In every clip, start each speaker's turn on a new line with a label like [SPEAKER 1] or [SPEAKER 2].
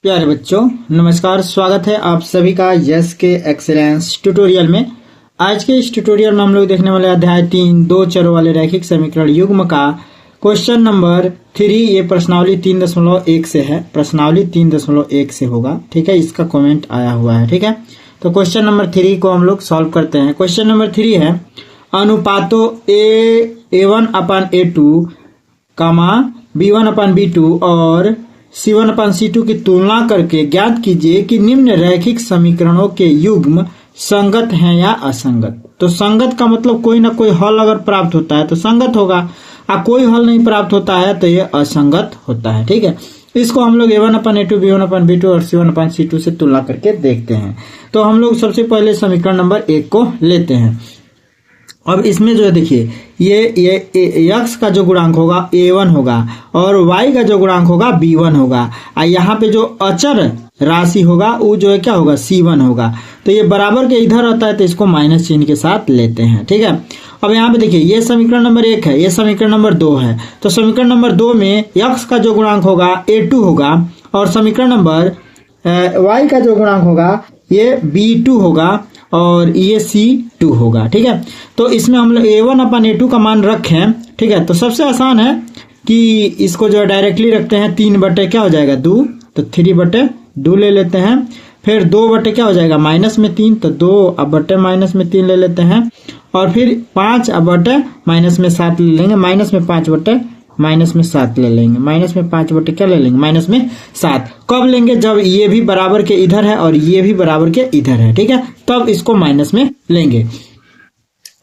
[SPEAKER 1] प्यारे बच्चों, नमस्कार। स्वागत है आप सभी का यस के एक्सीलेंस ट्यूटोरियल में। आज के इस ट्यूटोरियल में हम लोग देखने वाले अध्याय 3 दो चरों वाले रैखिक समीकरण युग्म का क्वेश्चन नंबर 3। ये प्रश्नावली 3.1 से है, प्रश्नावली 3.1 से होगा। ठीक है, इसका कमेंट आया हुआ है। ठीक है, तो क्वेश्चन नंबर 3 को हम लोग सॉल्व करते हैं। क्वेश्चन नंबर 3 है अनुपातों A1/A2 B1/B2 और C1/C2 की तुलना करके ज्ञात कीजिए कि निम्न रैखिक समीकरणों के युग्म संगत हैं या असंगत। तो संगत का मतलब कोई ना कोई हल अगर प्राप्त होता है तो संगत होगा, और कोई हल नहीं प्राप्त होता है तो ये असंगत होता है। ठीक है, इसको हम लोग A1/A2 B1/B2 और C1/C2 से तुलना करके देखते हैं। तो हम लोग सबसे पहले समीकरण नंबर 1 को लेते हैं। अब इसमें जो है देखिए, ये x का जो गुणांक होगा A1 होगा और y का जो गुणांक होगा B1 होगा, और यहाँ पे जो अचर राशि होगा वो जो है क्या होगा C1 होगा। तो ये बराबर के इधर आता है तो इसको माइनस चिन्ह के साथ लेते हैं। ठीक है, अब यहाँ पे देखिए ये समीकरण नंबर 1 है, ये समीकरण नंबर 2 है। तो समीकरण नंबर 2 में x का जो गुणांक होगा A2 होगा और समीकरण नंबर y का जो गुणांक होगा ये B2 होगा और ये C2 होगा। ठीक है, तो इसमें हम लोग A1/A2 का मान रखें। ठीक है, तो सबसे आसान है कि इसको जो डायरेक्टली रखते हैं 3 क्या हो जाएगा 2, तो 3/2 ले लेते हैं। फिर 2 क्या हो जाएगा -3, तो 2/-3 ले लेते हैं। और फिर 5/-7 ले लेंगे, -5/-7 ले लेंगे, -5 क्या ले लेंगे -7। कब लेंगे? जब ये भी बराबर के इधर है और ये भी बराबर के इधर है। ठीक है, तब इसको माइनस में लेंगे।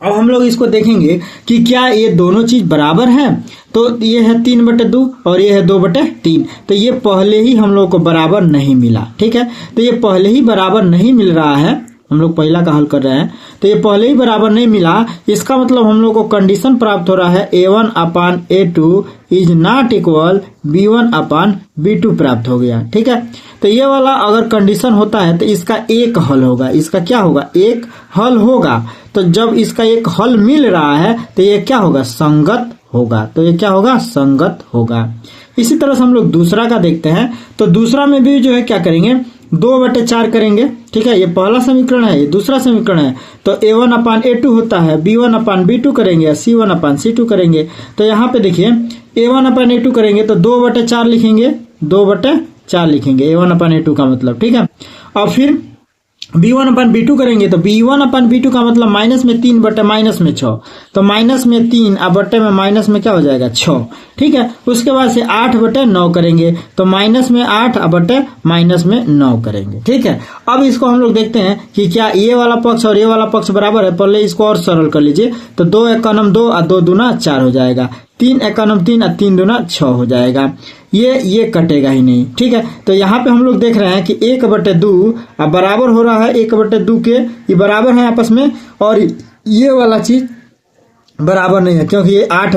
[SPEAKER 1] अब हम लोग इसको देखेंगे कि क्या ये दोनों चीज बराबर है। तो ये है 3/2 और ये है 2/3, तो ये पहले ही हम लोग को बराबर नहीं मिला। ठीक है, तो ये पहले ही बराबर नहीं मिल रहा है, हम लोग पहला का हल कर रहे हैं तो ये पहले ही बराबर नहीं मिला। इसका मतलब हम लोग को कंडीशन प्राप्त हो रहा है A1/A2 is not equal B1/B2 प्राप्त हो गया। ठीक है, तो ये वाला अगर कंडीशन होता है तो इसका एक हल होगा। इसका क्या होगा? एक हल होगा। तो जब इसका एक हल मिल रहा है तो ये क्या होगा? संगत होगा। तो ये क्या होगा? संगत होगा। इसी तरह से हम लोग दूसरा का देखते हैं। तो दूसरा में भी जो है क्या करेंगे? 2/4 करेंगे। ठीक है, ये पहला समीकरण है, ये दूसरा समीकरण है। तो A1/A2 होता है, B1/B2 करेंगे, C1/C2 करेंगे। तो यहाँ पे देखिए A1/A2 करेंगे तो 2/4 लिखेंगे, 2/4 लिखेंगे A1/A2 का मतलब। ठीक है, और फिर B1/B2 करेंगे तो B1/B2 का मतलब -3/-6, तो -3 और बट्टे में माइनस में क्या हो जाएगा 6। ठीक है, उसके बाद से 8/9 करेंगे तो -8 और बट्टे -9 करेंगे। ठीक है, अब इसको हम लोग देखते हैं कि क्या ये वाला पक्ष और ये वाला पक्ष बराबर है। पहले इसको और सरल कर लीजिए, तो 2 × 2 और 2 दूना 4 हो जाएगा, 3 × 3 और 3 दूना 6 हो जाएगा। ये कटेगा ही नहीं। ठीक है, तो यहाँ पे हम लोग देख रहे हैं कि 1/2 अब बराबर हो रहा है 1/2 के, ये बराबर है आपस में, और ये वाला चीज बराबर नहीं है क्योंकि ये 8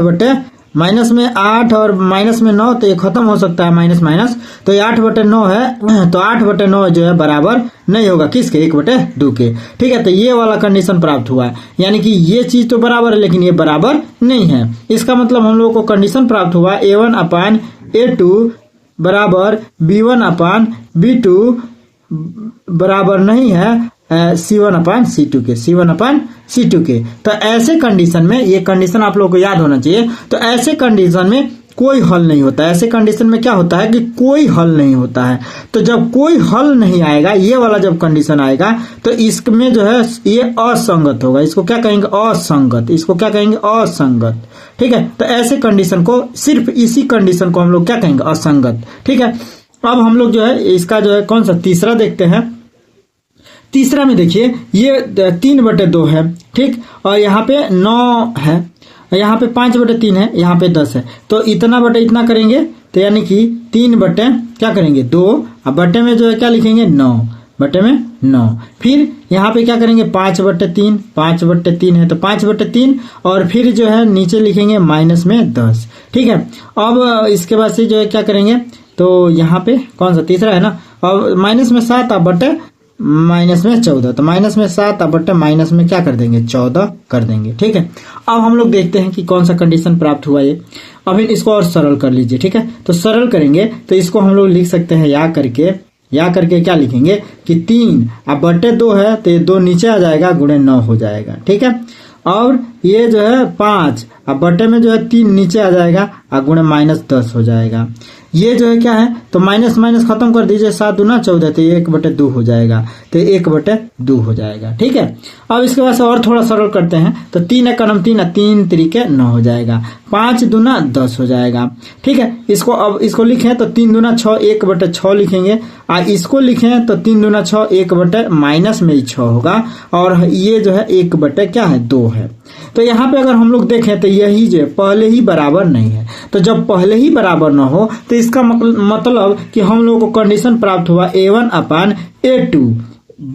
[SPEAKER 1] और -9, तो ये खत्म हो सकता है माइनस। तो ये 8/9 है, तो 8/9 जो है बराबर नहीं होगा किसके? 1/2 के। ठीक है, तो ये वाला कंडीशन प्राप्त हुआ है, यानी कि ये चीज तो बराबर है लेकिन ये बराबर नहीं है। इसका मतलब हम लोगों को कंडीशन प्राप्त हुआ A1/A2 बराबर B1/B2 बराबर नहीं है C1/C2 के। तो ऐसे कंडीशन में, ये कंडीशन आप लोगों को याद होना चाहिए, तो ऐसे कंडीशन में कोई हल नहीं होता है। ऐसे कंडीशन में क्या होता है कि कोई हल नहीं होता है। तो जब कोई हल नहीं आएगा, ये वाला जब कंडीशन आएगा तो इसमें जो है ये असंगत होगा। इसको क्या कहेंगे? असंगत। इसको क्या कहेंगे? असंगत। ठीक है, तो ऐसे कंडीशन को, सिर्फ इसी कंडीशन को हम लोग क्या कहेंगे? असंगत। ठीक है, अब हम लोग जो है इसका जो है कौन सा तीसरा देखते हैं। तीसरा में देखिए ये 3/2 है। ठीक, और यहाँ पे 9 है, यहाँ पे 5/3 है, यहाँ पे 10 है, तो इतना बटे इतना करेंगे तो यानी कि 3 क्या करेंगे 2, अब बटे में जो है क्या लिखेंगे 9/9। फिर यहाँ पे क्या करेंगे 5/3 है तो 5/3, और फिर जो है नीचे लिखेंगे -10। ठीक है, अब इसके बाद से जो है क्या करेंगे, तो यहाँ पे कौन सा तीसरा है ना, और -7 और बटे -14, तो -7 और बट्टे माइनस में क्या कर देंगे 14 कर देंगे। ठीक है, अब हम लोग देखते हैं कि कौन सा कंडीशन प्राप्त हुआ ये। अब इसको और सरल कर लीजिए। ठीक है, तो सरल करेंगे तो इसको हम लोग लिख सकते हैं या करके या करके क्या लिखेंगे कि 3 अब बटे 2 है तो ये 2 नीचे आ जाएगा, गुणे 9 हो जाएगा। ठीक है, और ये जो है 5 अब बटे में जो है 3 नीचे आ जाएगा और गुणे -10 हो जाएगा। ये जो है क्या है तो माइनस माइनस खत्म कर दीजिए, 7 दूना 14 तो 1/2 हो जाएगा, तो 1/2 हो जाएगा। ठीक है, अब इसके बाद से और थोड़ा सरल करते हैं तो 3 × 3 3 3 9 हो जाएगा, 5 दूना 10 हो जाएगा। ठीक है, इसको अब इसको लिखें तो 3 दूना 6 1/6 लिखेंगे, और इसको लिखें तो 3 दूना 6 1/- में ही 6 होगा, और ये जो है 1/2 है। तो यहाँ पे अगर हम लोग देखें तो यही जो है पहले ही बराबर नहीं है, तो जब पहले ही बराबर ना हो तो इसका मतलब कि हम लोगों को कंडीशन प्राप्त हुआ A1/A2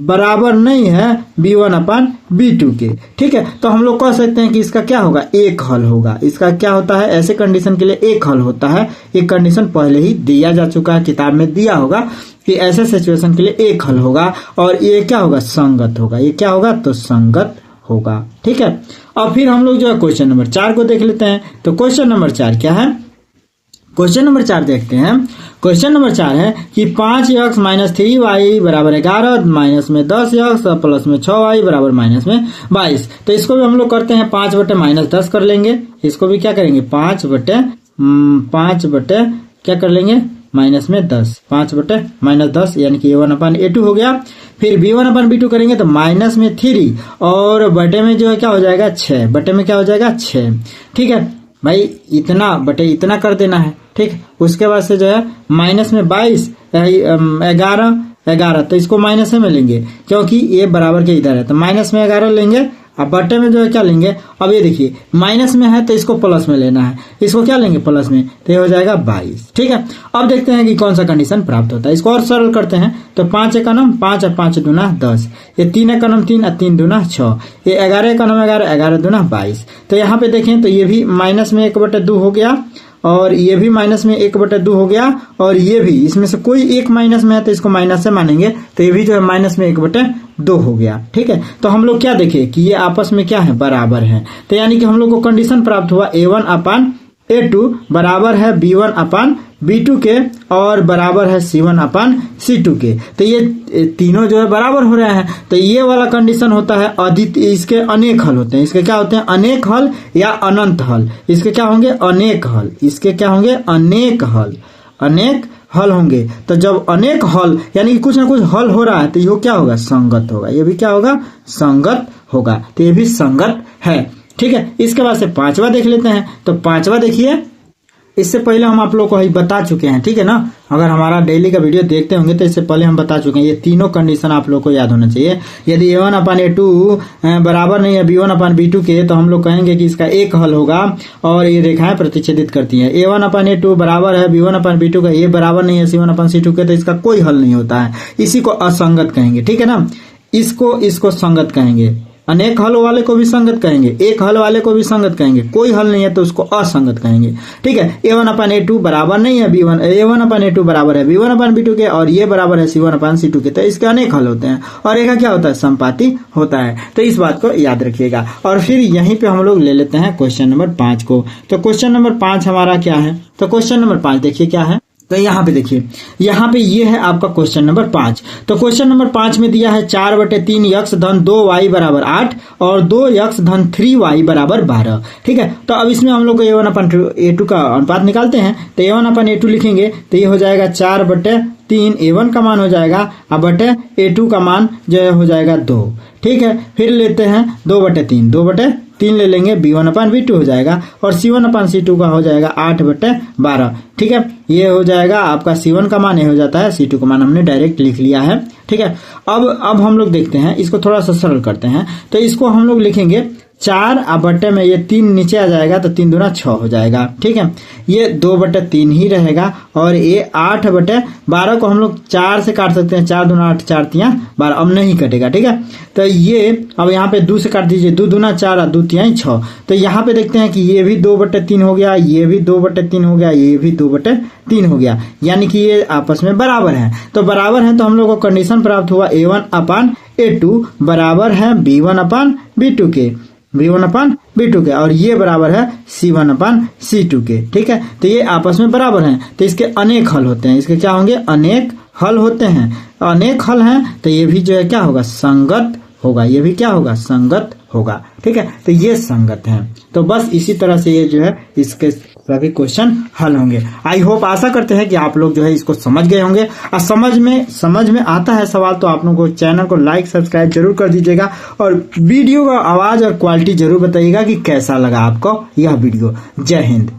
[SPEAKER 1] बराबर नहीं है B1/B2 के। ठीक है, तो हम लोग कह सकते हैं कि इसका क्या होगा, एक हल होगा। इसका क्या होता है, ऐसे कंडीशन के लिए एक हल होता है। एक कंडीशन पहले ही दिया जा चुका है, किताब में दिया होगा कि ऐसे सिचुएशन के लिए एक हल होगा, और ये क्या होगा, संगत होगा। ये क्या होगा, तो संगत होगा। ठीक है, अब फिर हम लोग जो है क्वेश्चन नंबर 4 को देख लेते हैं। तो क्वेश्चन नंबर 4 क्या है, क्वेश्चन नंबर 4 देखते हैं। क्वेश्चन नंबर 4 है कि 5x - 3y = 11 माइनस में 10x प्लस में 6y बराबर माइनस में 22। तो इसको भी हम लोग करते हैं 5/-10 कर लेंगे। इसको भी क्या करेंगे, 5 बटे क्या कर लेंगे, माइनस में 10, 5/-10 यानी कि A1/A2 हो गया। फिर B1/B2 करेंगे तो माइनस में 3 और बटे में जो है क्या हो जाएगा, 6, बटे में क्या हो जाएगा, 6। ठीक है भाई, इतना बटे इतना कर देना है। ठीक, उसके बाद से जो है माइनस में 22 11 तो इसको माइनस में लेंगे क्योंकि ये बराबर के इधर है, तो माइनस में 11 लेंगे। अब बटे में जो है क्या लेंगे, अब ये देखिए माइनस में है तो इसको प्लस में लेना है, इसको क्या लेंगे, प्लस में, तो ये हो जाएगा 22। ठीक है, अब देखते हैं कि कौन सा कंडीशन प्राप्त होता है। इसको और सरल करते हैं तो 5 × 9 5 और 5 दूना 10, ये 3 × 9 3 और 3 दूना 6, ये 11 × 9 11 11 दूना 22। तो यहाँ पे देखें तो ये भी माइनस में 1/2 हो गया, और ये भी माइनस में 1/2 हो गया, और ये भी इसमें से कोई एक माइनस में है तो इसको माइनस से मानेंगे, तो ये भी जो है माइनस में 1/2 हो गया। ठीक है, तो हम लोग क्या देखें कि ये आपस में क्या है, बराबर है। तो यानी कि हम लोग को कंडीशन प्राप्त हुआ A1/A2 बराबर है B1/B2 के और बराबर है C1/C2 के। तो ये तीनों जो है बराबर हो रहे हैं, तो ये वाला कंडीशन होता है अद्वितीय। इसके अनेक हल होते हैं। इसके क्या होते हैं, अनेक हल या अनंत हल। इसके क्या होंगे, अनेक हल। इसके क्या होंगे, अनेक हल। अनेक हल होंगे। तो जब अनेक हल यानी कि कुछ ना कुछ हल हो रहा है तो ये क्या होगा, संगत होगा। ये भी क्या होगा, संगत होगा। तो ये भी संगत है। ठीक है, इसके बाद से 5वां देख लेते हैं। तो 5वां देखिए, इससे पहले हम आप लोग को बता चुके हैं। ठीक है ना, अगर हमारा डेली का वीडियो देखते होंगे तो इससे पहले हम बता चुके हैं। ये तीनों कंडीशन आप लोग को याद होना चाहिए। यदि A1/A2 बराबर नहीं है B1/B2 के, तो हम लोग कहेंगे कि इसका एक हल होगा, और ये रेखाएं प्रतिच्छेदित करती हैं। A1/A2 बराबर है B1/B2 का, ये बराबर नहीं है C1/C2 के, तो इसका कोई हल नहीं होता है। इसी को असंगत कहेंगे। ठीक है ना, इसको संगत कहेंगे। अनेक हल वाले को भी संगत कहेंगे, एक हल वाले को भी संगत कहेंगे। कोई हल नहीं है तो उसको असंगत कहेंगे। ठीक है, A1/A2 बराबर नहीं है A1/A2 बराबर है B1/B2 के, और ये बराबर है C1/C2 के, तो इसके अनेक हल होते हैं। और एक क्या होता है, संपाती होता है। तो इस बात को याद रखिएगा। और फिर यहीं पे हम लोग ले लेते हैं क्वेश्चन नंबर 5 को। तो क्वेश्चन नंबर 5 हमारा क्या है, तो क्वेश्चन नंबर 5 देखिए क्या है। तो यहाँ पे देखिए, यहाँ पे ये है आपका क्वेश्चन नंबर 5। तो क्वेश्चन नंबर 5 में दिया है 4/3x धन 2y बराबर 8 और 2x धन 3y बराबर 12। ठीक है, तो अब इसमें हम लोग को A1/A2 का अनुपात निकालते हैं। तो A1/A2 लिखेंगे तो ये हो जाएगा 4/3, A1 का मान हो जाएगा, और बटे A2 का मान जो है हो जाएगा 2। ठीक है, फिर लेते हैं 2/3, 2/3 ले लेंगे, B1/B2 हो जाएगा, और C1/C2 का हो जाएगा 8/12। ठीक है, ये हो जाएगा आपका C1 का मान, ये हो जाता है C2 का मान, हमने डायरेक्ट लिख लिया है। ठीक है, अब हम लोग देखते हैं, इसको थोड़ा सा सरल करते हैं। तो इसको हम लोग लिखेंगे 4 और बटे में ये 3 नीचे आ जाएगा, तो 3 दूना 6 हो जाएगा। ठीक है, ये 2/3 ही रहेगा, और ये 8/12 को हम लोग 4 से काट सकते हैं। 4 दूना 8, 4 तिया 12, अब नहीं कटेगा। ठीक है, तो ये अब यहाँ पे 2 से काट दीजिए, 2 दूना 4 और 2 तिया 6। तो यहाँ पे देखते हैं कि ये भी 2/3 हो गया, ये भी 2/3 हो गया, ये भी 2/3 हो गया, यानी कि ये आपस में बराबर है। तो बराबर है, तो हम लोग को कंडीशन प्राप्त हुआ A1/A2 बराबर है B1/B2 के, B1/B2 के, और ये बराबर है C1/C2 के। ठीक है, तो ये आपस में बराबर हैं, तो इसके अनेक हल होते हैं। इसके क्या होंगे, अनेक हल होते हैं, अनेक हल हैं, तो ये भी जो है क्या होगा, संगत होगा। ये भी क्या होगा, संगत होगा। ठीक है, तो ये संगत है। तो बस इसी तरह से ये जो है इसके सभी क्वेश्चन हल होंगे। आई होप, आशा करते हैं कि आप लोग जो है इसको समझ गए होंगे। और समझ में आता है सवाल तो आप लोगों को चैनल को लाइक सब्सक्राइब जरूर कर दीजिएगा और वीडियो का आवाज और क्वालिटी जरूर बताइएगा कि कैसा लगा आपको यह वीडियो। जय हिंद।